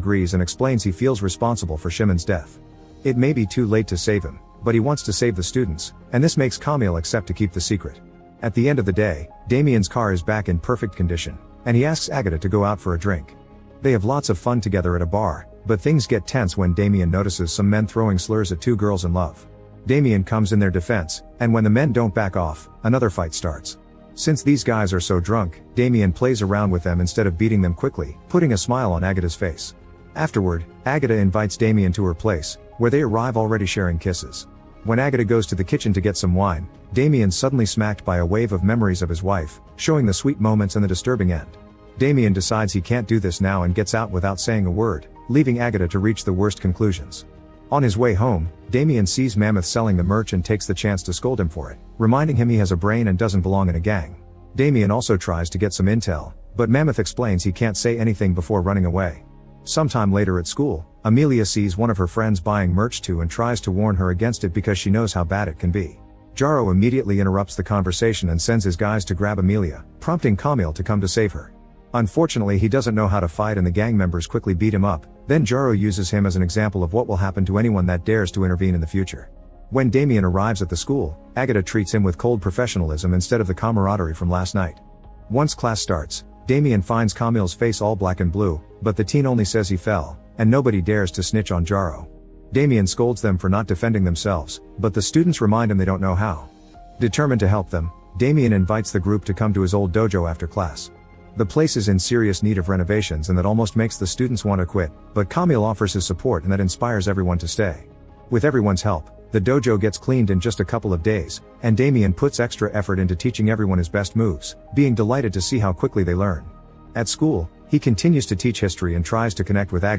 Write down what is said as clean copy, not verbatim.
agrees and explains he feels responsible for Shimon's death. It may be too late to save him, but he wants to save the students, and this makes Camille accept to keep the secret. At the end of the day, Damien's car is back in perfect condition, and he asks Agatha to go out for a drink. They have lots of fun together at a bar, but things get tense when Damien notices some men throwing slurs at two girls in love. Damien comes in their defense, and when the men don't back off, another fight starts. Since these guys are so drunk, Damien plays around with them instead of beating them quickly, putting a smile on Agatha's face. Afterward, Agatha invites Damien to her place, where they arrive already sharing kisses. When Agatha goes to the kitchen to get some wine, Damien's suddenly smacked by a wave of memories of his wife, showing the sweet moments and the disturbing end. Damien decides he can't do this now and gets out without saying a word, leaving Agatha to reach the worst conclusions. On his way home, Damien sees Mammoth selling the merch and takes the chance to scold him for it, reminding him he has a brain and doesn't belong in a gang. Damien also tries to get some intel, but Mammoth explains he can't say anything before running away. Sometime later at school, Amelia sees one of her friends buying merch too and tries to warn her against it because she knows how bad it can be. Jaro immediately interrupts the conversation and sends his guys to grab Amelia, prompting Camille to come to save her. Unfortunately, he doesn't know how to fight and the gang members quickly beat him up, then Jaro uses him as an example of what will happen to anyone that dares to intervene in the future. When Damien arrives at the school, Agatha treats him with cold professionalism instead of the camaraderie from last night. Once class starts, Damien finds Camille's face all black and blue, but the teen only says he fell, and nobody dares to snitch on Jaro. Damien scolds them for not defending themselves, but the students remind him they don't know how. Determined to help them, Damien invites the group to come to his old dojo after class. The place is in serious need of renovations and that almost makes the students want to quit, but Camille offers his support and that inspires everyone to stay. With everyone's help, the dojo gets cleaned in just a couple of days, and Damien puts extra effort into teaching everyone his best moves, being delighted to see how quickly they learn. At school, he continues to teach history and tries to connect with Agatha.